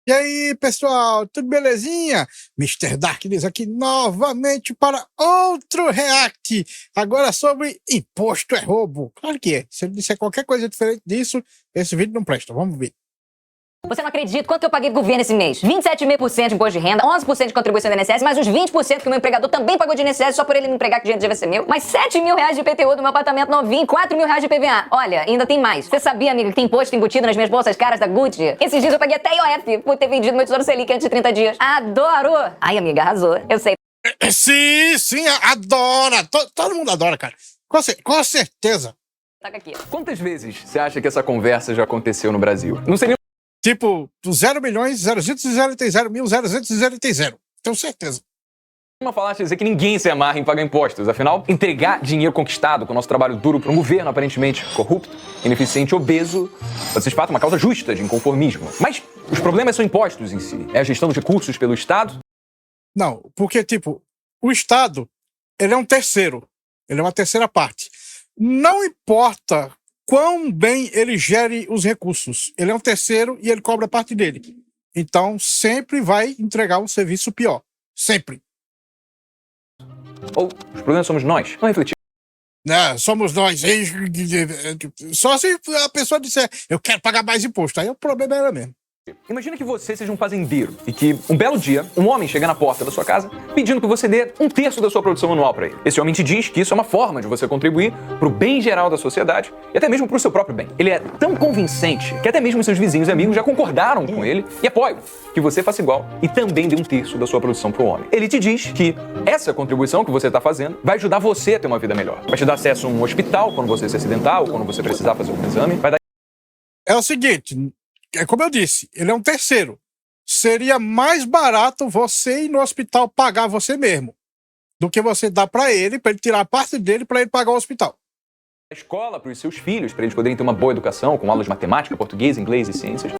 E aí, pessoal, tudo belezinha? Mister Darkness aqui novamente para outro react. Agora sobre imposto é roubo. Claro que é. Se ele disser qualquer coisa diferente disso, esse vídeo não presta. Vamos ver. Você não acredita quanto que eu paguei do governo esse mês? 27,5% de imposto de renda, 11% de contribuição do INSS, mais os 20% que o meu empregador também pagou de INSS só por ele me empregar, que o dinheiro devia ser meu. Mais 7 mil reais de IPTU do meu apartamento novinho, 4 mil reais de PVA. Olha, ainda tem mais. Você sabia, amigo, que tem imposto embutido nas minhas bolsas caras da Gucci? Esses dias eu paguei até IOF por ter vendido meu Tesouro Selic antes de 30 dias. Adoro! Ai, amiga, arrasou. Eu sei. Sim, adora. Todo mundo adora, cara. Com certeza. Taca aqui. Quantas vezes você acha que essa conversa já aconteceu no Brasil? Não seria Tipo, 0.000.000. Tenho certeza. uma falácia dizer que ninguém se amarra em pagar impostos. Afinal, entregar dinheiro conquistado com o nosso trabalho duro para um governo aparentemente corrupto, ineficiente, obeso, pode ser de fato uma causa justa de inconformismo. Mas os problemas são impostos em si. É a gestão dos recursos pelo Estado? Não, porque, tipo, o Estado, ele é um terceiro. Ele é uma terceira parte. Não importa quão bem ele gere os recursos. Ele é um terceiro e ele cobra parte dele. Então, sempre vai entregar um serviço pior. Sempre. Ou os problemas somos nós? Não refletir. Não, somos nós. Só se a pessoa disser, eu quero pagar mais imposto. Aí o problema era mesmo. Imagina que você seja um fazendeiro e que, um belo dia, um homem chega na porta da sua casa pedindo que você dê 1/3 da sua produção anual para ele. Esse homem te diz que isso é uma forma de você contribuir para o bem geral da sociedade e até mesmo para o seu próprio bem. Ele é tão convincente que até mesmo seus vizinhos e amigos já concordaram com ele e apoiam que você faça igual e também dê 1/3 da sua produção para o homem. Ele te diz que essa contribuição que você está fazendo vai ajudar você a ter uma vida melhor. Vai te dar acesso a um hospital quando você se acidentar ou quando você precisar fazer um exame. Vai dar... É o seguinte... É como eu disse, ele é um terceiro. Seria mais barato você ir no hospital pagar você mesmo do que você dar para ele tirar a parte dele para ele pagar o hospital. Escola para os seus filhos, para eles poderem ter uma boa educação com aulas de matemática, português, inglês e ciências.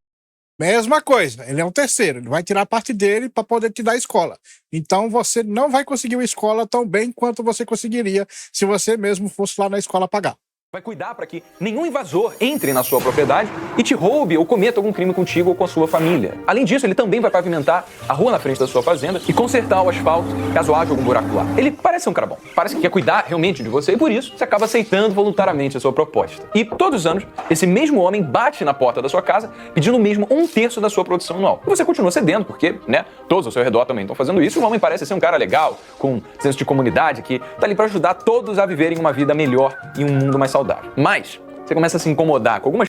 Mesma coisa, ele é um terceiro, ele vai tirar a parte dele para poder te dar a escola. Então você não vai conseguir uma escola tão bem quanto você conseguiria se você mesmo fosse lá na escola pagar. Vai cuidar para que nenhum invasor entre na sua propriedade e te roube ou cometa algum crime contigo ou com a sua família. Além disso, ele também vai pavimentar a rua na frente da sua fazenda e consertar o asfalto caso haja algum buraco lá. Ele parece um cara bom, parece que quer cuidar realmente de você e por isso você acaba aceitando voluntariamente a sua proposta. E todos os anos, esse mesmo homem bate na porta da sua casa pedindo mesmo 1/3 da sua produção anual. E você continua cedendo porque, todos ao seu redor também estão fazendo isso. O homem parece ser um cara legal, com senso de comunidade, que tá ali para ajudar todos a viverem uma vida melhor e um mundo mais saudável. Mas você começa a se incomodar com algumas...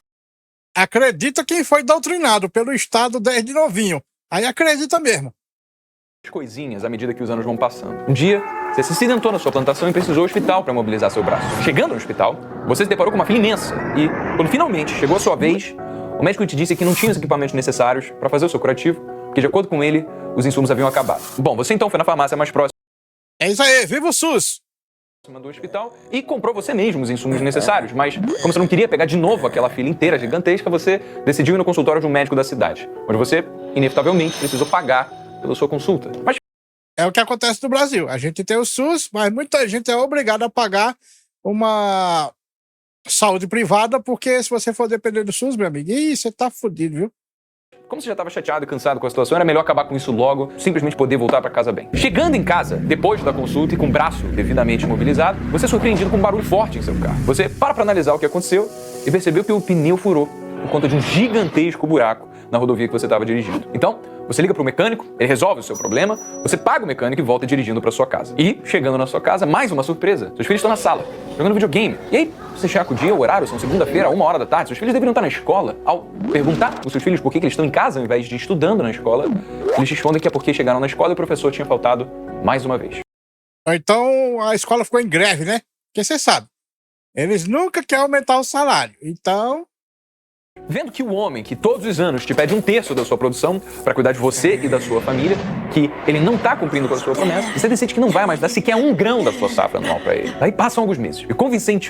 Acredita quem foi doutrinado pelo Estado desde novinho. Aí acredita mesmo. coisinhas à medida que os anos vão passando. Um dia, você se acidentou na sua plantação e precisou do hospital para mobilizar seu braço. Chegando no hospital, você se deparou com uma fila imensa e, quando finalmente chegou a sua vez, o médico te disse que não tinha os equipamentos necessários para fazer o seu curativo, porque, de acordo com ele, os insumos haviam acabado. Bom, você então foi na farmácia mais próxima É isso aí, viva o SUS! do hospital e comprou você mesmo os insumos necessários, mas como você não queria pegar de novo aquela fila inteira gigantesca, você decidiu ir no consultório de um médico da cidade, onde você, inevitavelmente, precisou pagar pela sua consulta. Mas é o que acontece no Brasil. A gente tem o SUS, mas muita gente é obrigada a pagar uma saúde privada, porque se você for depender do SUS, meu amigo, você tá fudido, viu? como você já estava chateado e cansado com a situação, era melhor acabar com isso logo, simplesmente poder voltar para casa bem. Chegando em casa, depois da consulta e com o braço devidamente imobilizado, você é surpreendido com um barulho forte em seu carro. Você para analisar o que aconteceu e percebeu que o pneu furou por conta de um gigantesco buraco na rodovia que você estava dirigindo. Então, você liga para o mecânico, ele resolve o seu problema, você paga o mecânico e volta dirigindo para sua casa. E, chegando na sua casa, mais uma surpresa. Seus filhos estão na sala, jogando videogame. E aí, você checa o dia, o horário, são segunda-feira, 1h da tarde, seus filhos deveriam estar na escola. Ao perguntar aos seus filhos por que eles estão em casa ao invés de estudando na escola, eles respondem que é porque chegaram na escola e o professor tinha faltado mais uma vez. Então, a escola ficou em greve, né? Porque você sabe, eles nunca querem aumentar o salário. Então... Vendo que o homem que todos os anos te pede 1/3 da sua produção para cuidar de você e da sua família, que ele não está cumprindo com a sua promessa, você decide que não vai mais dar sequer 1 grão da sua safra anual para ele. Daí passam alguns meses e convincente...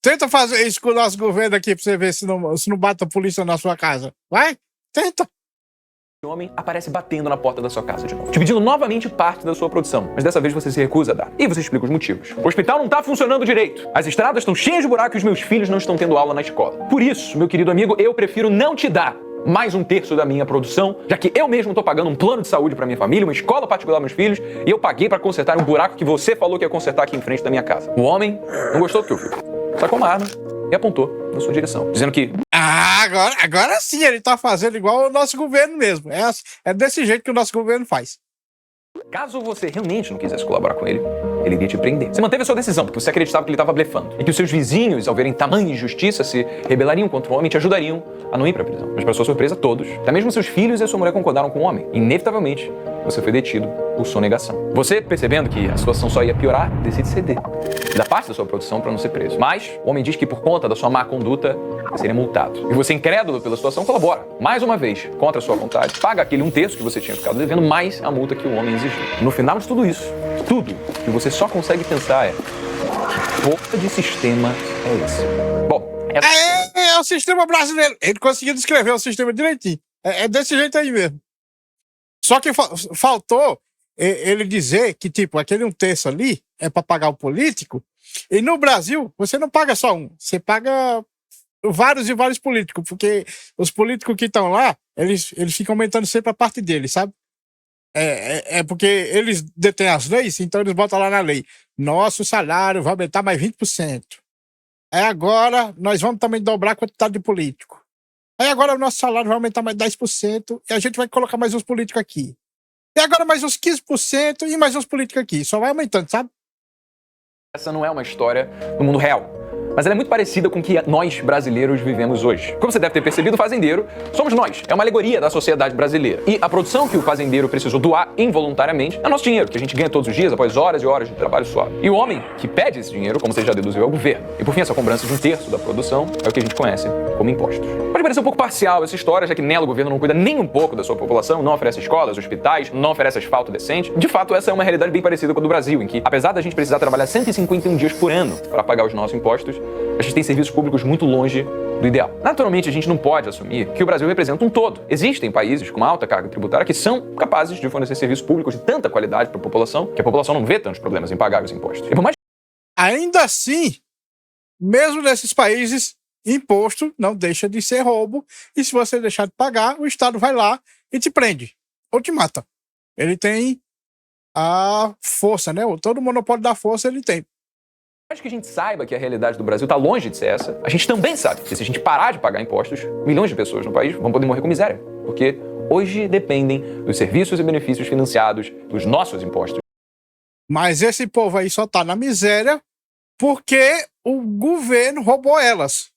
Tenta fazer isso com o nosso governo aqui pra você ver se não bate a polícia na sua casa. Vai, tenta. O homem aparece batendo na porta da sua casa de novo, te pedindo novamente parte da sua produção, mas dessa vez você se recusa a dar. E você explica os motivos. O hospital não tá funcionando direito, as estradas estão cheias de buracos e os meus filhos não estão tendo aula na escola. Por isso, meu querido amigo, eu prefiro não te dar mais um terço da minha produção, já que eu mesmo estou pagando um plano de saúde para minha família, uma escola particular para meus filhos, e eu paguei para consertar um buraco que você falou que ia consertar aqui em frente da minha casa. O homem não gostou do que eu vi. Sacou uma arma e apontou na sua direção, dizendo que... Agora sim ele tá fazendo igual o nosso governo mesmo. É desse jeito que o nosso governo faz. Caso você realmente não quisesse colaborar com ele, ele iria te prender. Você manteve a sua decisão porque você acreditava que ele estava blefando. E que os seus vizinhos, ao verem tamanha injustiça, se rebelariam contra o homem e te ajudariam a não ir pra prisão. Mas, para sua surpresa, todos, até mesmo seus filhos e a sua mulher concordaram com o homem. Inevitavelmente, você foi detido por sonegação. Você, percebendo que a situação só ia piorar, decide ceder da parte da sua produção para não ser preso. Mas o homem diz que por conta da sua má conduta, seria multado. E você, incrédulo pela situação, colabora. Mais uma vez, contra a sua vontade, paga aquele um terço que você tinha ficado devendo, mais a multa que o homem exigiu. No final de tudo isso, tudo que você só consegue pensar é: que porra de sistema é esse? Bom, É o sistema brasileiro. Ele conseguiu descrever o sistema direitinho. É desse jeito aí mesmo. Só que faltou ele dizer que, tipo, aquele um terço ali é para pagar o político. E no Brasil, você não paga só um. Você paga vários e vários políticos. Porque os políticos que estão lá, eles ficam aumentando sempre a parte deles, sabe? É porque eles detêm as leis, então eles botam lá na lei: nosso salário vai aumentar mais 20%. Aí agora nós vamos também dobrar a quantidade de político. Aí agora o nosso salário vai aumentar mais 10% e a gente vai colocar mais uns políticos aqui. E agora mais uns 15% e mais uns políticos aqui. Só vai aumentando, sabe? essa não é uma história do mundo real, mas ela é muito parecida com o que nós brasileiros vivemos hoje. Como você deve ter percebido, o fazendeiro somos nós. É uma alegoria da sociedade brasileira. E a produção que o fazendeiro precisou doar involuntariamente é nosso dinheiro, que a gente ganha todos os dias após horas e horas de trabalho suave. E o homem que pede esse dinheiro, como você já deduziu, é o governo. E por fim, essa cobrança de um terço da produção é o que a gente conhece como impostos. Pode parecer um pouco parcial essa história, já que nela o governo não cuida nem um pouco da sua população, não oferece escolas, hospitais, não oferece asfalto decente. De fato, essa é uma realidade bem parecida com a do Brasil, em que, apesar da gente precisar trabalhar 151 dias por ano para pagar os nossos impostos, a gente tem serviços públicos muito longe do ideal. Naturalmente, a gente não pode assumir que o Brasil representa um todo. Existem países com uma alta carga tributária que são capazes de fornecer serviços públicos de tanta qualidade para a população que a população não vê tantos problemas em pagar os impostos. E por mais... Ainda assim, mesmo nesses países, imposto não deixa de ser roubo, e se você deixar de pagar, o Estado vai lá e te prende ou te mata. Ele tem a força, né? Todo o monopólio da força ele tem. Por mais que a gente saiba que a realidade do Brasil está longe de ser essa, a gente também sabe que se a gente parar de pagar impostos, milhões de pessoas no país vão poder morrer com miséria, porque hoje dependem dos serviços e benefícios financiados dos nossos impostos. Mas esse povo aí só tá na miséria porque o governo roubou elas.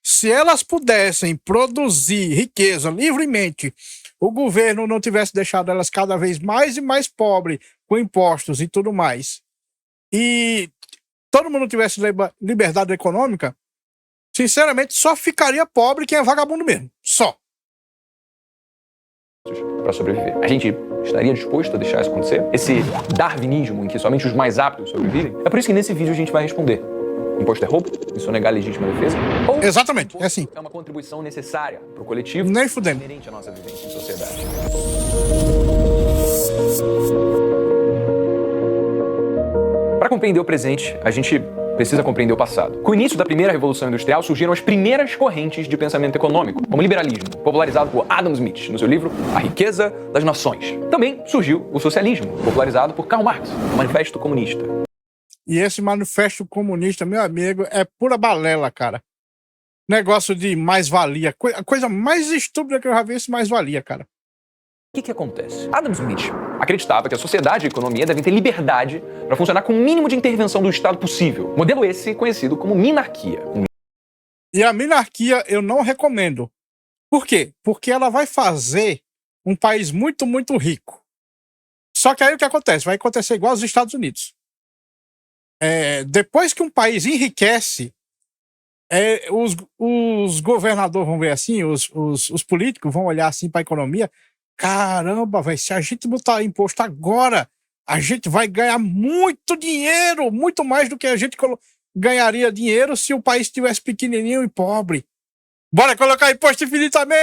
Se elas pudessem produzir riqueza livremente, o governo não tivesse deixado elas cada vez mais e mais pobres com impostos e tudo mais, e todo mundo tivesse liberdade econômica, sinceramente, só ficaria pobre quem é vagabundo mesmo. Só. Para sobreviver. A gente estaria disposto a deixar isso acontecer? Esse darwinismo em que somente os mais aptos sobrevivem? É por isso que nesse vídeo a gente vai responder. Imposto é roubo? Isso negar a legítima defesa? Ou exatamente, é assim. É uma contribuição necessária para o coletivo, nem fudendo, inerente à nossa vivência em sociedade. Para compreender o presente, a gente precisa compreender o passado. Com o início da primeira Revolução Industrial, surgiram as primeiras correntes de pensamento econômico, como o liberalismo, popularizado por Adam Smith no seu livro A Riqueza das Nações. Também surgiu o socialismo, popularizado por Karl Marx, o Manifesto Comunista. E esse Manifesto Comunista, meu amigo, é pura balela, cara. Negócio de mais-valia. A coisa mais estúpida que eu já vi é esse mais-valia, cara. O que acontece? Adam Smith acreditava que a sociedade e a economia devem ter liberdade para funcionar com o mínimo de intervenção do Estado possível. Modelo esse conhecido como minarquia. E a minarquia eu não recomendo. Por quê? Porque ela vai fazer um país muito, muito rico. Só que aí o que acontece? Vai acontecer igual aos Estados Unidos. Depois que um país enriquece, os governadores vão ver assim, os políticos vão olhar assim para a economia. Caramba, velho, se a gente botar imposto agora, a gente vai ganhar muito dinheiro, muito mais do que a gente ganharia dinheiro se o país estivesse pequenininho e pobre. Bora colocar imposto infinitamente!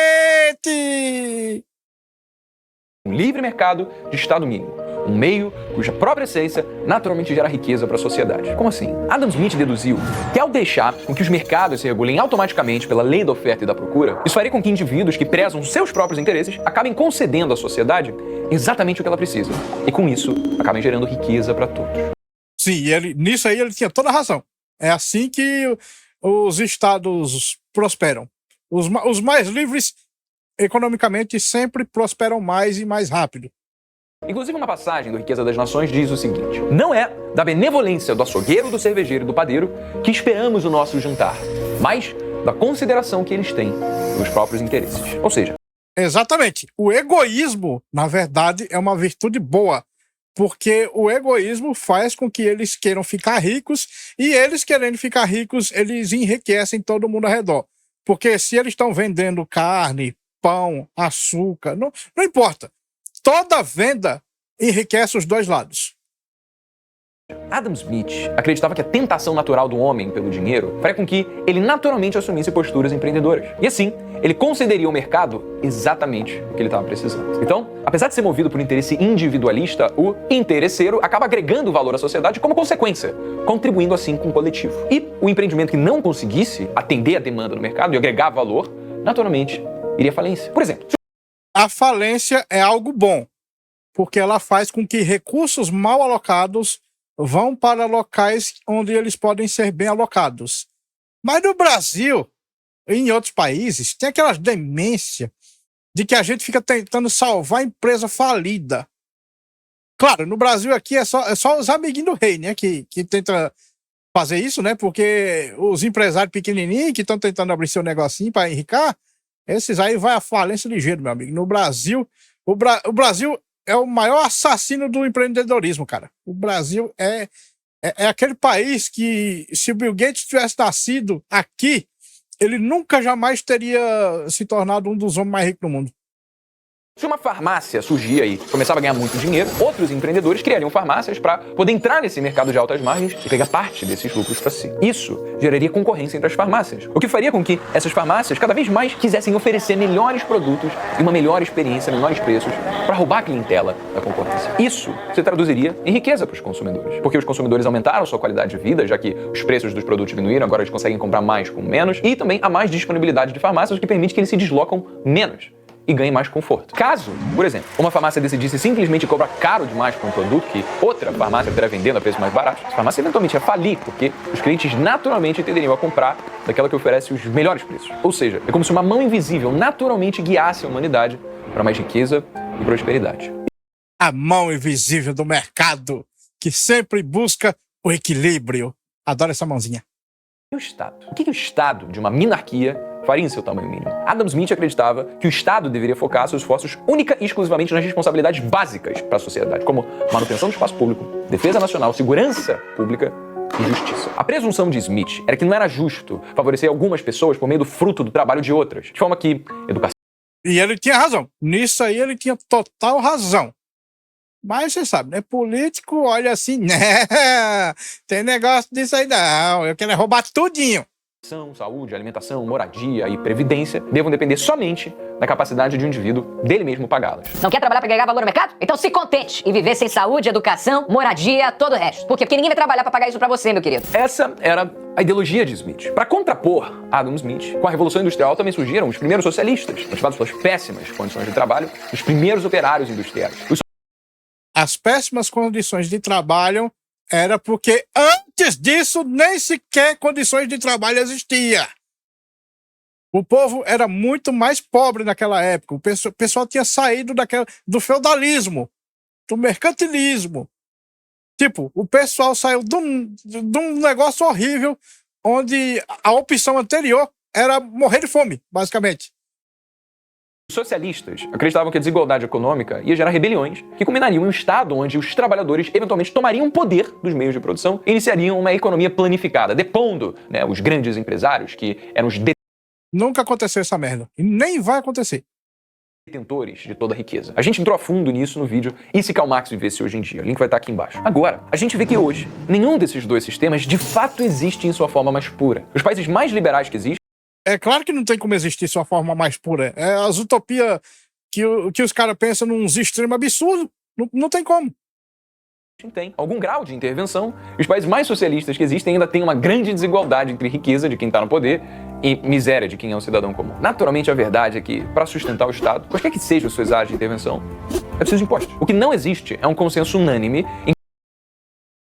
Um livre mercado de Estado mínimo. um meio cuja própria essência naturalmente gera riqueza para a sociedade. Como assim? Adam Smith deduziu que ao deixar com que os mercados se regulem automaticamente pela lei da oferta e da procura, isso faria com que indivíduos que prezam seus próprios interesses acabem concedendo à sociedade exatamente o que ela precisa. E com isso, acabem gerando riqueza para todos. Sim, nisso aí ele tinha toda a razão. É assim que os estados prosperam. Os mais livres, economicamente, sempre prosperam mais e mais rápido. Inclusive, uma passagem do Riqueza das Nações diz o seguinte: não é da benevolência do açougueiro, do cervejeiro e do padeiro que esperamos o nosso jantar, mas da consideração que eles têm dos próprios interesses. Ou seja, exatamente. O egoísmo, na verdade, é uma virtude boa, porque o egoísmo faz com que eles queiram ficar ricos e eles querendo ficar ricos, eles enriquecem todo mundo ao redor. Porque se eles estão vendendo carne, pão, açúcar, não importa. Toda venda enriquece os dois lados. Adam Smith acreditava que a tentação natural do homem pelo dinheiro faria com que ele naturalmente assumisse posturas empreendedoras. E assim, ele concederia ao mercado exatamente o que ele estava precisando. Então, apesar de ser movido por interesse individualista, o interesseiro acaba agregando valor à sociedade como consequência, contribuindo assim com o coletivo. E o empreendimento que não conseguisse atender a demanda no mercado e agregar valor, naturalmente, iria à falência. Por exemplo, a falência é algo bom, porque ela faz com que recursos mal alocados vão para locais onde eles podem ser bem alocados. Mas no Brasil e em outros países, tem aquelas demência de que a gente fica tentando salvar a empresa falida. Claro, no Brasil aqui é só os amiguinhos do rei, né, que tenta fazer isso, né, porque os empresários pequenininhos que estão tentando abrir seu negocinho para enricar, esses aí vai à falência ligeiro, meu amigo. No Brasil, o Brasil é o maior assassino do empreendedorismo, cara. O Brasil é aquele país que, se o Bill Gates tivesse nascido aqui, ele nunca jamais teria se tornado um dos homens mais ricos do mundo. se uma farmácia surgia e começava a ganhar muito dinheiro, outros empreendedores criariam farmácias para poder entrar nesse mercado de altas margens e pegar parte desses lucros para si. Isso geraria concorrência entre as farmácias, o que faria com que essas farmácias cada vez mais quisessem oferecer melhores produtos e uma melhor experiência, menores preços, para roubar a clientela da concorrência. Isso se traduziria em riqueza para os consumidores, porque os consumidores aumentaram sua qualidade de vida, já que os preços dos produtos diminuíram, agora eles conseguem comprar mais com menos, e também há mais disponibilidade de farmácias, o que permite que eles se deslocam menos e ganhe mais conforto. Caso, por exemplo, uma farmácia decidisse simplesmente cobrar caro demais por um produto que outra farmácia estiver vendendo a preço mais barato, essa farmácia eventualmente ia falir, porque os clientes naturalmente tenderiam a comprar daquela que oferece os melhores preços. Ou seja, é como se uma mão invisível naturalmente guiasse a humanidade para mais riqueza e prosperidade. A mão invisível do mercado, que sempre busca o equilíbrio. Adoro essa mãozinha. E o Estado? O que o Estado de uma minarquia faria em seu tamanho mínimo? Adam Smith acreditava que o Estado deveria focar seus esforços única e exclusivamente nas responsabilidades básicas para a sociedade, como manutenção do espaço público, defesa nacional, segurança pública e justiça. A presunção de Smith era que não era justo favorecer algumas pessoas por meio do fruto do trabalho de outras, de forma que educação... E ele tinha razão. Nisso aí ele tinha total razão. Mas você sabe, né? Político olha assim, né? Tem negócio disso aí não. Eu quero roubar tudinho. Saúde, alimentação, moradia e previdência devam depender somente da capacidade de um indivíduo dele mesmo pagá-las. Não quer trabalhar para agregar valor no mercado? Então se contente e viver sem saúde, educação, moradia, todo o resto. Por quê? Porque ninguém vai trabalhar para pagar isso para você, meu querido. Essa era a ideologia de Smith. Para contrapor Adam Smith, com a Revolução Industrial também surgiram os primeiros socialistas, motivados pelas péssimas condições de trabalho dos primeiros operários industriais. As péssimas condições de trabalho era porque antes disso nem sequer condições de trabalho existia. O povo era muito mais pobre naquela época. O pessoal tinha saído do feudalismo, do mercantilismo. Tipo, o pessoal saiu de um negócio horrível onde a opção anterior era morrer de fome, basicamente. Os socialistas acreditavam que a desigualdade econômica ia gerar rebeliões que culminariam em um estado onde os trabalhadores eventualmente tomariam o poder dos meios de produção e iniciariam uma economia planificada, depondo, os grandes empresários que eram os Nunca aconteceu essa merda. E nem vai acontecer. Detentores de toda a riqueza. A gente entrou a fundo nisso no vídeo E se Karl Marx vivesse hoje em dia? O link vai estar aqui embaixo. Agora, a gente vê que hoje, nenhum desses dois sistemas de fato existe em sua forma mais pura. Os países mais liberais que existem... É claro que não tem como existir sua forma mais pura. É as utopias que os caras pensam nos extremos absurdos. Não tem como. tem algum grau de intervenção, os países mais socialistas que existem ainda têm uma grande desigualdade entre riqueza de quem está no poder e miséria de quem é um cidadão comum. Naturalmente, a verdade é que, para sustentar o Estado, quaisquer que sejam as suas áreas de intervenção, é preciso de impostos. O que não existe é um consenso unânime em...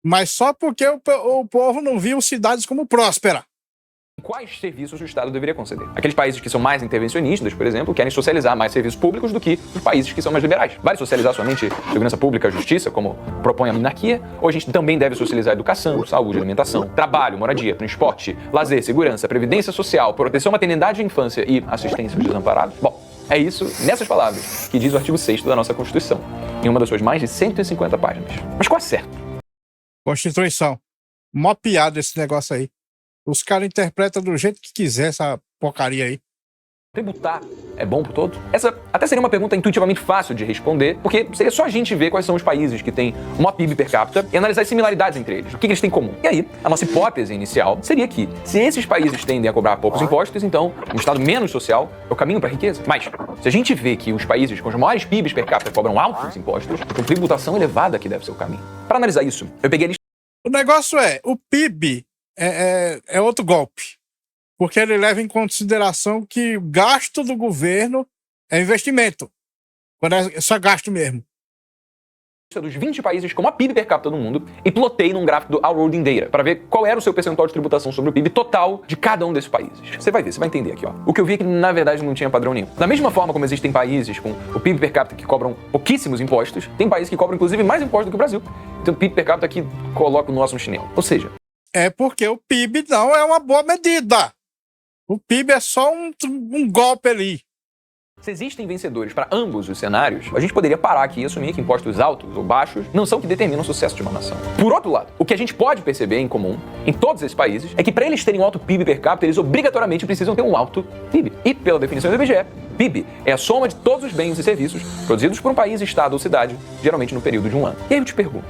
Mas só porque o povo não viu cidades como próspera. quais serviços o Estado deveria conceder. Aqueles países que são mais intervencionistas, por exemplo, querem socializar mais serviços públicos do que os países que são mais liberais. Vale socializar somente segurança pública, justiça, como propõe a monarquia, ou a gente também deve socializar educação, saúde, alimentação, trabalho, moradia, transporte, lazer, segurança, previdência social, proteção, maternidade e infância e assistência aos desamparados? Bom, é isso, nessas palavras, que diz o artigo 6º da nossa Constituição, em uma das suas mais de 150 páginas. Mas qual é certo? Constituição. Mó piada esse negócio aí. Os caras interpretam do jeito que quiser essa porcaria aí. Tributar é bom por todos? Essa até seria uma pergunta intuitivamente fácil de responder, porque seria só a gente ver quais são os países que têm o maior PIB per capita e analisar as similaridades entre eles, o que eles têm em comum. E aí, a nossa hipótese inicial seria que, se esses países tendem a cobrar poucos impostos, então um Estado menos social é o caminho para a riqueza. Mas, se a gente vê que os países com os maiores PIBs per capita cobram altos impostos, então tributação elevada que deve ser o caminho. Para analisar isso, eu peguei a lista. O negócio o PIB é outro golpe. Porque ele leva em consideração que o gasto do governo é investimento. Quando é só gasto mesmo. Dos 20 países com a PIB per capita do mundo e plotei num gráfico do Allroading Data para ver qual era o seu percentual de tributação sobre o PIB total de cada um desses países. Você vai ver, você vai entender aqui, ó. O que eu vi é que, na verdade, não tinha padrão nenhum. Da mesma forma como existem países com o PIB per capita que cobram pouquíssimos impostos, tem países que cobram, inclusive, mais impostos do que o Brasil. Então, o PIB per capita aqui coloca o nosso no chinelo. Ou seja... É porque o PIB não é uma boa medida. O PIB é só um golpe ali. Se existem vencedores para ambos os cenários, a gente poderia parar aqui e assumir que impostos altos ou baixos não são o que determinam o sucesso de uma nação. Por outro lado, o que a gente pode perceber em comum em todos esses países é que para eles terem um alto PIB per capita, eles obrigatoriamente precisam ter um alto PIB. E, pela definição do IBGE, PIB é a soma de todos os bens e serviços produzidos por um país, estado ou cidade, geralmente no período de um ano. E aí eu te pergunto,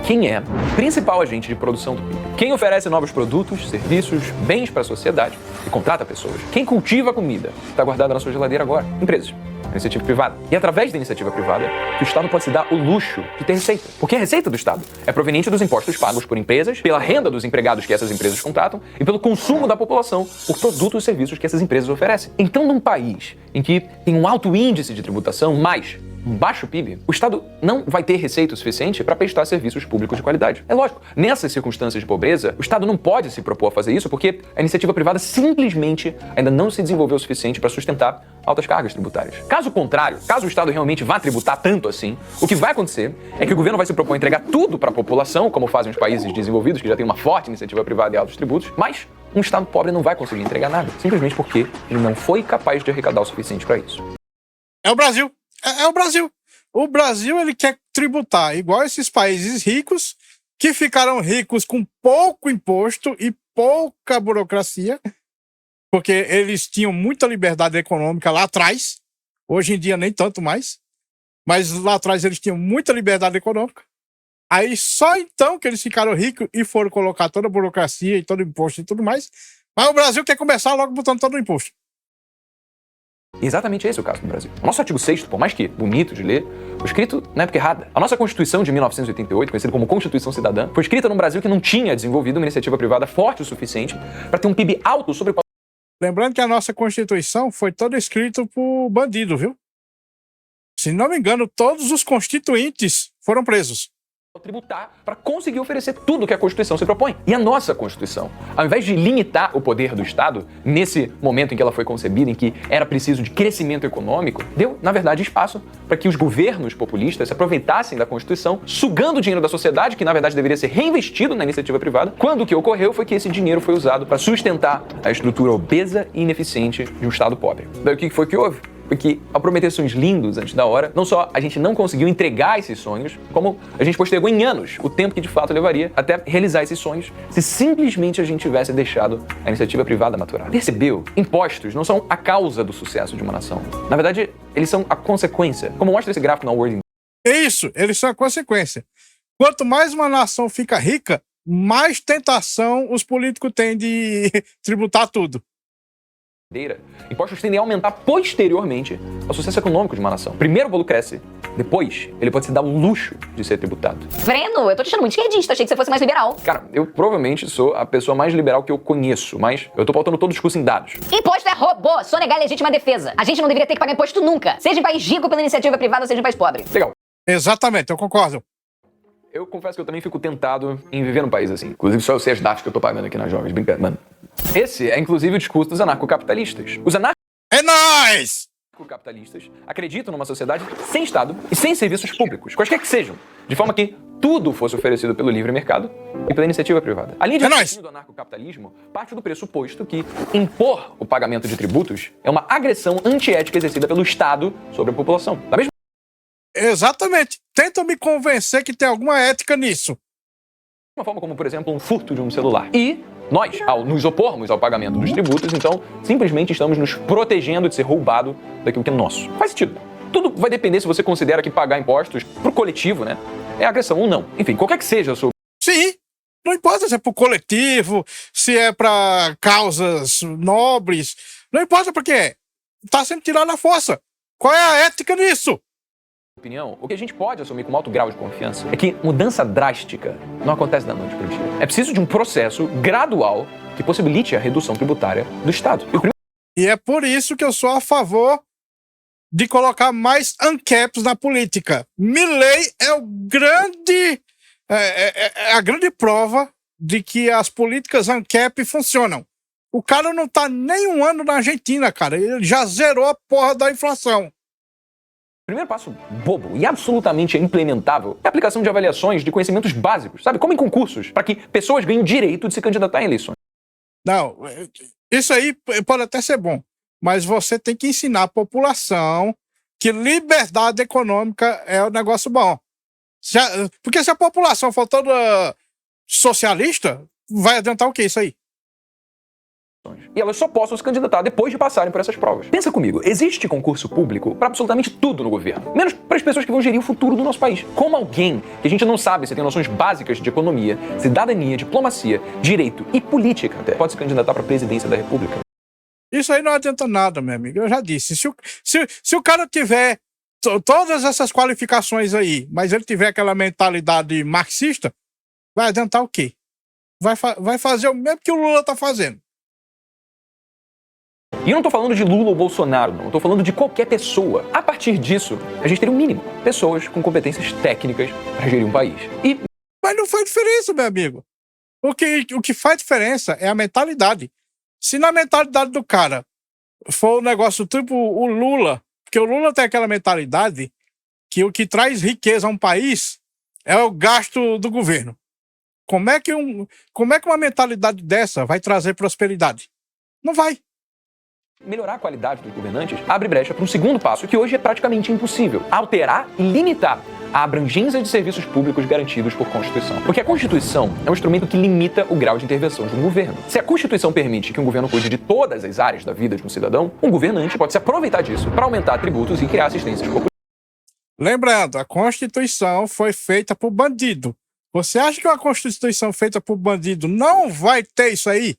quem é o principal agente de produção do PIB? Quem oferece novos produtos, serviços, bens para a sociedade e contrata pessoas? Quem cultiva a comida que está guardada na sua geladeira agora? Empresas. Iniciativa privada. E através da iniciativa privada, o Estado pode se dar o luxo de ter receita. Porque a receita do Estado é proveniente dos impostos pagos por empresas, pela renda dos empregados que essas empresas contratam e pelo consumo da população por produtos e serviços que essas empresas oferecem. Então, num país em que tem um alto índice de tributação, mas um baixo PIB, o Estado não vai ter receita o suficiente para prestar serviços públicos de qualidade. É lógico, nessas circunstâncias de pobreza, o Estado não pode se propor a fazer isso porque a iniciativa privada simplesmente ainda não se desenvolveu o suficiente para sustentar altas cargas tributárias. Caso contrário, caso o Estado realmente vá tributar tanto assim, o que vai acontecer é que o governo vai se propor a entregar tudo para a população, como fazem os países desenvolvidos que já têm uma forte iniciativa privada e altos tributos, mas um Estado pobre não vai conseguir entregar nada, simplesmente porque ele não foi capaz de arrecadar o suficiente para isso. É o Brasil. É o Brasil. O Brasil, ele quer tributar igual esses países ricos que ficaram ricos com pouco imposto e pouca burocracia, porque eles tinham muita liberdade econômica lá atrás. Hoje em dia nem tanto mais. Mas lá atrás eles tinham muita liberdade econômica. Aí só então que eles ficaram ricos e foram colocar toda a burocracia e todo o imposto e tudo mais. Mas o Brasil quer começar logo botando todo o imposto. Exatamente esse é o caso do Brasil. O nosso artigo 6º, por mais que bonito de ler, foi escrito na época errada. A nossa Constituição de 1988, conhecida como Constituição Cidadã, foi escrita num Brasil que não tinha desenvolvido uma iniciativa privada forte o suficiente para ter um PIB alto sobre o qual... Lembrando que a nossa Constituição foi toda escrita por bandido, viu? Se não me engano, todos os constituintes foram presos. Tributar para conseguir oferecer tudo que a Constituição se propõe. E a nossa Constituição, ao invés de limitar o poder do Estado, nesse momento em que ela foi concebida, em que era preciso de crescimento econômico, deu, na verdade, espaço para que os governos populistas se aproveitassem da Constituição, sugando o dinheiro da sociedade, que na verdade deveria ser reinvestido na iniciativa privada, quando o que ocorreu foi que esse dinheiro foi usado para sustentar a estrutura obesa e ineficiente de um Estado pobre. Daí o que foi que houve? Porque, ao prometer sonhos lindos antes da hora, não só a gente não conseguiu entregar esses sonhos, como a gente postergou em anos o tempo que de fato levaria até realizar esses sonhos, se simplesmente a gente tivesse deixado a iniciativa privada maturar. Percebeu? Impostos não são a causa do sucesso de uma nação. Na verdade, eles são a consequência. Como mostra esse gráfico na Wording. Isso, eles são a consequência. Quanto mais uma nação fica rica, mais tentação os políticos têm de tributar tudo. Impostos tendem a aumentar posteriormente o sucesso econômico de uma nação. Primeiro o bolo cresce, Depois, ele pode se dar o luxo de ser tributado. Breno, eu tô te achando muito esquerdista. Achei que você fosse mais liberal. Cara, eu provavelmente sou a pessoa mais liberal que eu conheço, mas eu tô pautando todo o discurso em dados. Imposto é robô, sonegar é legítima defesa. A gente não deveria ter que pagar imposto nunca. Seja em país rico pela iniciativa privada, seja em país pobre. Legal. Exatamente, eu concordo. Eu confesso que eu também fico tentado em viver num país assim. Inclusive, só eu sei as datas que eu tô pagando aqui nas jovens. Brincadeira, mano. Esse é, inclusive, o discurso dos anarcocapitalistas. Os É nóis! anarcocapitalistas acreditam numa sociedade sem Estado e sem serviços públicos, quaisquer que sejam, de forma que tudo fosse oferecido pelo livre mercado e pela iniciativa privada. A linha de raciocínio do anarcocapitalismo parte do pressuposto que impor o pagamento de tributos é uma agressão antiética exercida pelo Estado sobre a população. Da mesma Exatamente. Tentam me convencer que tem alguma ética nisso. forma como, por exemplo, um furto de um celular. E nós, ao nos opormos ao pagamento dos tributos, então, simplesmente estamos nos protegendo de ser roubado daquilo que é nosso. Faz sentido. Tudo vai depender se você considera que pagar impostos pro coletivo, né, é agressão ou não. Enfim, qualquer que seja a sua... Sim, não importa se é pro coletivo, se é pra causas nobres, não importa porque tá sendo tirado na força. Qual é a ética nisso? opinião, o que a gente pode assumir com alto grau de confiança é que mudança drástica não acontece da noite para o dia. É preciso de um processo gradual que possibilite a redução tributária do Estado. E é por isso que eu sou a favor de colocar mais ANCAPs na política. Milley é o grande, a grande prova de que as políticas ANCAP funcionam. O cara não tá nem um ano na Argentina, cara. Ele já zerou a porra da inflação. O primeiro passo bobo e absolutamente implementável é a aplicação de avaliações de conhecimentos básicos, sabe? Como em concursos, para que pessoas ganhem o direito de se candidatar em eleições. Não, isso aí pode até ser bom, mas você tem que ensinar a população que liberdade econômica é um negócio bom. Porque se a população for toda socialista, vai adiantar o que isso aí? E elas só possam se candidatar depois de passarem por essas provas. Pensa comigo, existe concurso público para absolutamente tudo no governo, menos para as pessoas que vão gerir o futuro do nosso país. Como alguém que a gente não sabe se tem noções básicas de economia, cidadania, diplomacia, direito e política até, pode se candidatar para a presidência da República? Isso aí não adianta nada, meu amigo. Eu já disse. Se o cara tiver todas essas qualificações aí, mas ele tiver aquela mentalidade marxista, vai adiantar o quê? Vai fazer o mesmo que o Lula tá fazendo. E eu não tô falando de Lula ou Bolsonaro, não. Eu tô falando de qualquer pessoa. A partir disso, a gente teria um mínimo. Pessoas com competências técnicas para gerir um país. Mas não faz diferença, meu amigo. O que faz diferença é a mentalidade. Se na mentalidade do cara for um negócio tipo o Lula, porque o Lula tem aquela mentalidade que o que traz riqueza a um país é o gasto do governo. Como é que uma mentalidade dessa vai trazer prosperidade? Não vai. Melhorar a qualidade dos governantes abre brecha para um segundo passo, que hoje é praticamente impossível: alterar e limitar a abrangência de serviços públicos garantidos por Constituição. Porque a Constituição é um instrumento que limita o grau de intervenção de um governo. Se a Constituição permite que um governo cuide de todas as áreas da vida de um cidadão, um governante pode se aproveitar disso para aumentar tributos e criar assistências populares. Lembrando, a Constituição foi feita por bandido. Você acha que uma Constituição feita por bandido não vai ter isso aí?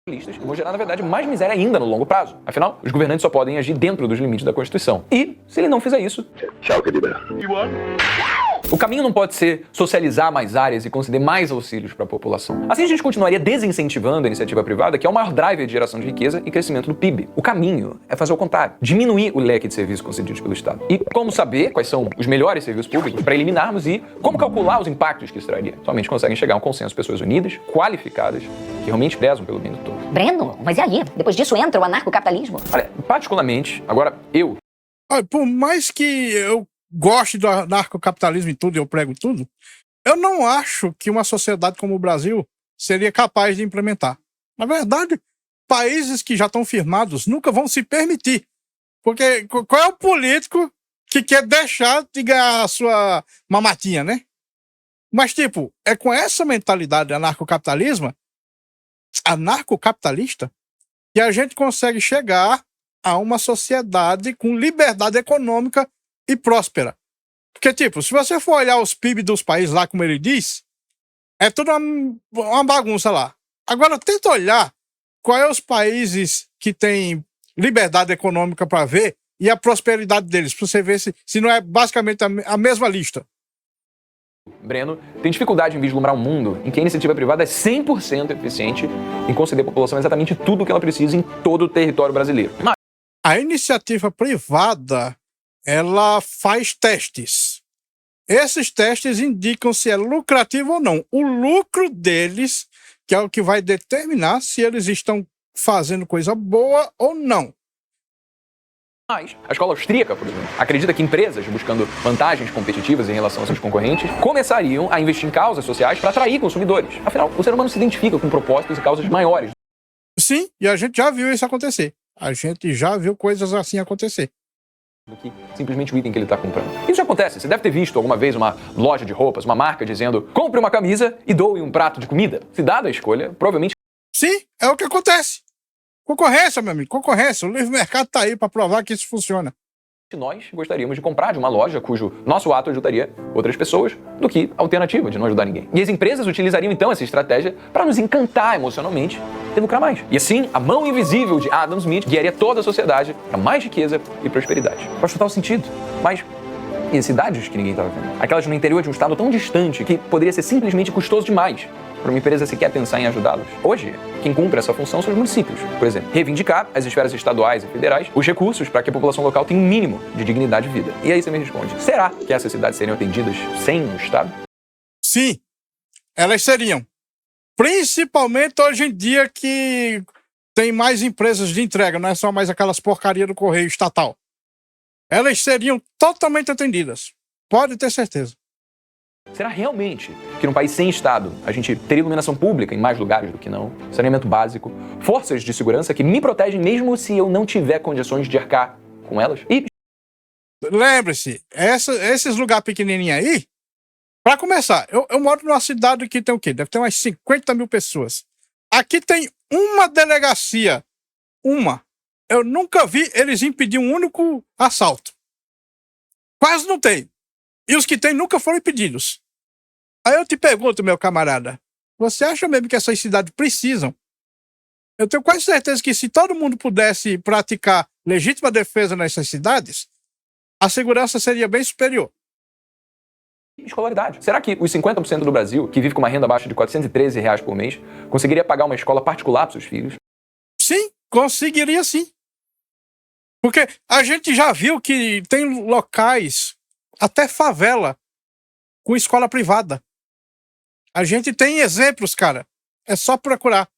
E vão gerar, na verdade, mais miséria ainda no longo prazo. Afinal, os governantes só podem agir dentro dos limites da Constituição. E, se ele não fizer isso... Tchau, querida. O caminho não pode ser socializar mais áreas e conceder mais auxílios para a população. Assim a gente continuaria desincentivando a iniciativa privada, que é o maior driver de geração de riqueza e crescimento do PIB. O caminho é fazer o contrário, diminuir o leque de serviços concedidos pelo Estado. E como saber quais são os melhores serviços públicos para eliminarmos e como calcular os impactos que isso traria. Somente conseguem chegar a um consenso pessoas unidas, qualificadas, que realmente prezam pelo bem do todo. Breno, mas e aí? Depois disso entra o anarcocapitalismo? Olha, particularmente, agora eu... Por mais que eu goste do anarcocapitalismo e tudo, eu prego tudo, eu não acho que uma sociedade como o Brasil seria capaz de implementar. Na verdade, países que já estão firmados nunca vão se permitir. Porque qual é o político que quer deixar de ganhar a sua mamatinha, né? Mas, tipo, é com essa mentalidade anarcocapitalista que a gente consegue chegar a uma sociedade com liberdade econômica e próspera. Porque, tipo, se você for olhar os PIB dos países lá, como ele diz, é tudo uma bagunça lá. Agora, tenta olhar quais são os países que têm liberdade econômica para ver e a prosperidade deles, para você ver se não é basicamente a mesma lista. Breno tem dificuldade em vislumbrar um mundo em que a iniciativa privada é 100% eficiente em conceder à população exatamente tudo o que ela precisa em todo o território brasileiro. Mas A iniciativa privada, ela faz testes. Esses testes indicam se é lucrativo ou não. O lucro deles, que é o que vai determinar se eles estão fazendo coisa boa ou não. a escola austríaca, por exemplo, acredita que empresas buscando vantagens competitivas em relação aos seus concorrentes começariam a investir em causas sociais para atrair consumidores. Afinal, o ser humano se identifica com propósitos e causas maiores. Sim, e a gente já viu isso acontecer. A gente já viu coisas assim acontecer. Do que simplesmente o item que ele está comprando. Isso já acontece. Você deve ter visto alguma vez uma loja de roupas, uma marca dizendo: compre uma camisa e doe um prato de comida. Se dada a escolha, provavelmente... Sim, é o que acontece. Concorrência, meu amigo, concorrência. O livre mercado está aí para provar que isso funciona. nós gostaríamos de comprar de uma loja cujo nosso ato ajudaria outras pessoas do que a alternativa de não ajudar ninguém. E as empresas utilizariam então essa estratégia para nos encantar emocionalmente e lucrar mais. E assim, a mão invisível de Adam Smith guiaria toda a sociedade para mais riqueza e prosperidade. Faz total sentido, mas e as cidades que ninguém estava vendo? Aquelas no interior de um estado tão distante que poderia ser simplesmente custoso demais para uma empresa sequer pensar em ajudá-los. Hoje, quem cumpre essa função são os municípios. Por exemplo, reivindicar às esferas estaduais e federais os recursos para que a população local tenha um mínimo de dignidade de vida. E aí você me responde, será que essas cidades seriam atendidas sem o Estado? Sim, elas seriam. Principalmente hoje em dia que tem mais empresas de entrega, não é só mais aquelas porcarias do correio estatal. Elas seriam totalmente atendidas. Pode ter certeza. Será realmente que num país sem Estado a gente teria iluminação pública em mais lugares do que não? Saneamento básico, forças de segurança que me protegem mesmo se eu não tiver condições de arcar com elas? E lembre-se, esses lugares pequenininhos aí, para começar, eu moro numa cidade que tem o quê? Deve ter umas 50 mil pessoas. Aqui tem uma delegacia. Uma. Eu nunca vi eles impedir um único assalto. Quase não tem. E os que tem nunca foram impedidos. Aí eu te pergunto, meu camarada, você acha mesmo que essas cidades precisam? Eu tenho quase certeza que se todo mundo pudesse praticar legítima defesa nessas cidades, a segurança seria bem superior. escolaridade. Será que os 50% do Brasil, que vive com uma renda abaixo de R$ 413 por mês, conseguiria pagar uma escola particular para seus filhos? Sim, conseguiria sim. Porque a gente já viu que tem locais, até favela, com escola privada. A gente tem exemplos, cara. É só procurar.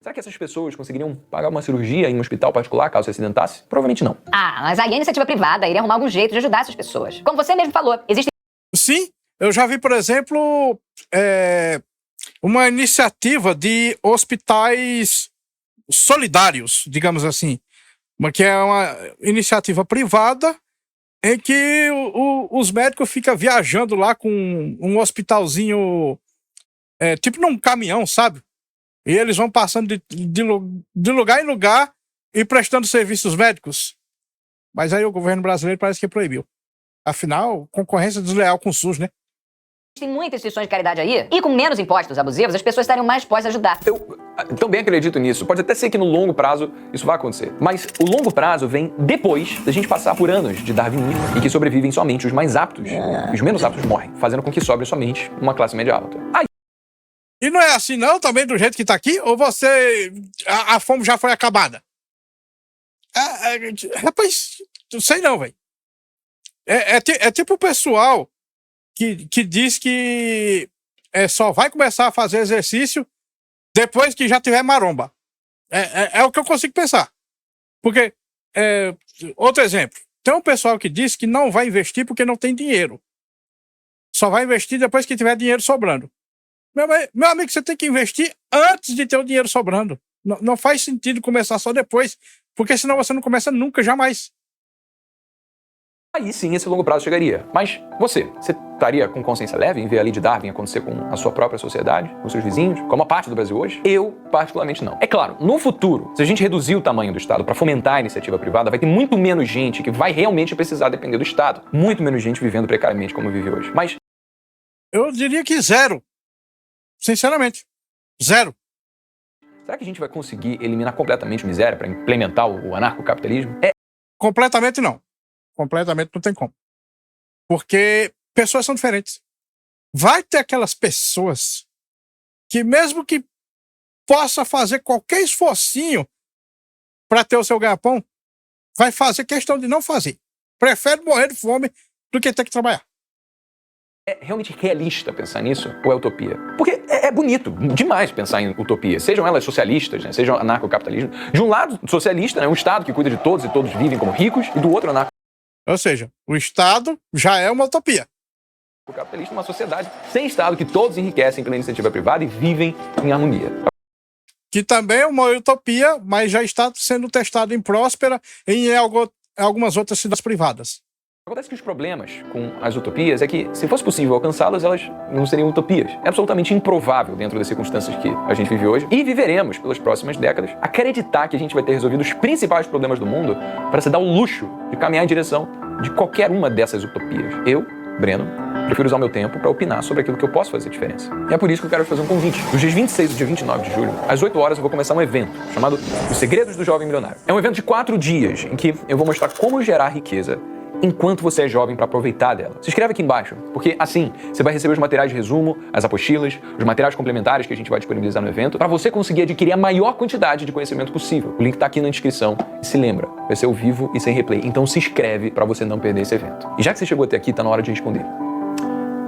Será que essas pessoas conseguiriam pagar uma cirurgia em um hospital particular caso se acidentasse? Provavelmente não. Ah, mas aí a iniciativa privada iria arrumar algum jeito de ajudar essas pessoas. Como você mesmo falou, existem Sim, eu já vi, por exemplo, uma iniciativa de hospitais solidários, digamos assim, que é uma iniciativa privada em que os médicos ficam viajando lá com um hospitalzinho, tipo num caminhão, sabe? E eles vão passando de lugar em lugar e prestando serviços médicos. Mas aí o governo brasileiro parece que proibiu. Afinal, concorrência desleal com o SUS, né? muitas instituições de caridade aí, e com menos impostos abusivos, as pessoas estariam mais dispostas a ajudar. Eu também acredito nisso. Pode até ser que no longo prazo isso vai acontecer. Mas o longo prazo vem depois da gente passar por anos de darwinismo, em que sobrevivem somente os mais aptos. E os menos aptos morrem, fazendo com que sobre somente uma classe média alta. E não é assim não, também, do jeito que tá aqui? Ou você... A fome já foi acabada? Rapaz, não sei não, velho. É tipo o pessoal que diz que só vai começar a fazer exercício depois que já tiver maromba. É o que eu consigo pensar. Porque, outro exemplo, tem um pessoal que diz que não vai investir porque não tem dinheiro. Só vai investir depois que tiver dinheiro sobrando. Meu amigo, você tem que investir antes de ter o dinheiro sobrando. Não faz sentido começar só depois, porque senão você não começa nunca, jamais. Aí sim esse longo prazo chegaria. Mas você estaria com consciência leve em ver a lei de Darwin acontecer com a sua própria sociedade, com seus vizinhos, com uma parte do Brasil hoje? Eu, particularmente, não. É claro, no futuro, se a gente reduzir o tamanho do Estado para fomentar a iniciativa privada, vai ter muito menos gente que vai realmente precisar depender do Estado. Muito menos gente vivendo precariamente como vive hoje. Mas eu diria que zero. Sinceramente, zero. Será que a gente vai conseguir eliminar completamente a miséria para implementar o anarcocapitalismo? Completamente não. Completamente não tem como. Porque pessoas são diferentes. Vai ter aquelas pessoas que mesmo que possa fazer qualquer esforcinho para ter o seu ganha-pão, vai fazer questão de não fazer. Prefere morrer de fome do que ter que trabalhar. É realmente realista pensar nisso ou é utopia? Porque é bonito demais pensar em utopia. Sejam elas socialistas, né? Sejam anarcocapitalismo. De um lado, socialista, né? Um Estado que cuida de todos e todos vivem como ricos. E do outro, anarco. Ou seja, o Estado já é uma utopia. O capitalista é uma sociedade sem Estado que todos enriquecem pela iniciativa privada e vivem em harmonia. Que também é uma utopia, mas já está sendo testado em Próspera e em algumas outras cidades privadas. Acontece que os problemas com as utopias é que, se fosse possível alcançá-las, elas não seriam utopias. É absolutamente improvável, dentro das circunstâncias que a gente vive hoje, e viveremos pelas próximas décadas, acreditar que a gente vai ter resolvido os principais problemas do mundo para se dar o luxo de caminhar em direção de qualquer uma dessas utopias. Eu, Breno, prefiro usar o meu tempo para opinar sobre aquilo que eu posso fazer diferença. E é por isso que eu quero fazer um convite. Nos dias 26 e dia 29 de julho, às 8 horas, eu vou começar um evento chamado Os Segredos do Jovem Milionário. É um evento de 4 dias em que eu vou mostrar como gerar riqueza enquanto você é jovem para aproveitar dela. Se inscreve aqui embaixo, porque assim você vai receber os materiais de resumo, as apostilas, os materiais complementares que a gente vai disponibilizar no evento, para você conseguir adquirir a maior quantidade de conhecimento possível. O link tá aqui na descrição. E se lembra, vai ser ao vivo e sem replay. Então se inscreve para você não perder esse evento. E já que você chegou até aqui, tá na hora de responder.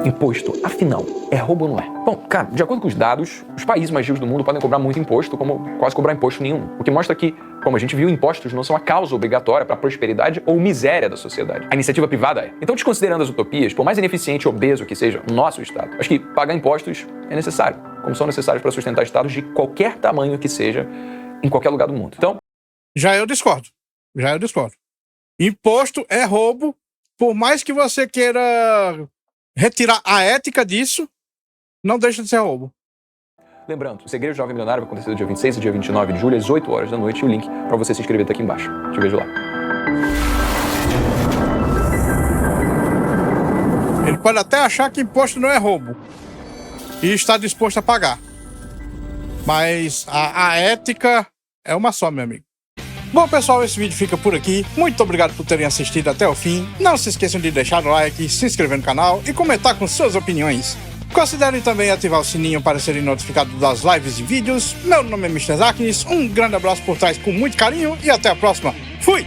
Imposto, afinal, é roubo ou não é? Bom, cara, de acordo com os dados, os países mais ricos do mundo podem cobrar muito imposto, como quase cobrar imposto nenhum. O que mostra que, como a gente viu, impostos não são a causa obrigatória para a prosperidade ou miséria da sociedade. A iniciativa privada é. Então, desconsiderando as utopias, por mais ineficiente e obeso que seja o nosso Estado, acho que pagar impostos é necessário, como são necessários para sustentar Estados de qualquer tamanho que seja, em qualquer lugar do mundo. Então... Já eu discordo. Imposto é roubo, por mais que você queira retirar a ética disso, não deixa de ser roubo. Lembrando, o Segredo do Jovem Milionário vai acontecer no dia 26 e dia 29 de julho, às 8 horas da noite, e o link para você se inscrever tá aqui embaixo. Te vejo lá. Ele pode até achar que imposto não é roubo e está disposto a pagar. Mas a ética é uma só, meu amigo. Bom, pessoal, esse vídeo fica por aqui. Muito obrigado por terem assistido até o fim. Não se esqueçam de deixar o like, se inscrever no canal e comentar com suas opiniões. Considerem também ativar o sininho para serem notificados das lives e vídeos. Meu nome é Mr. Darkness, um grande abraço por trás com muito carinho e até a próxima. Fui!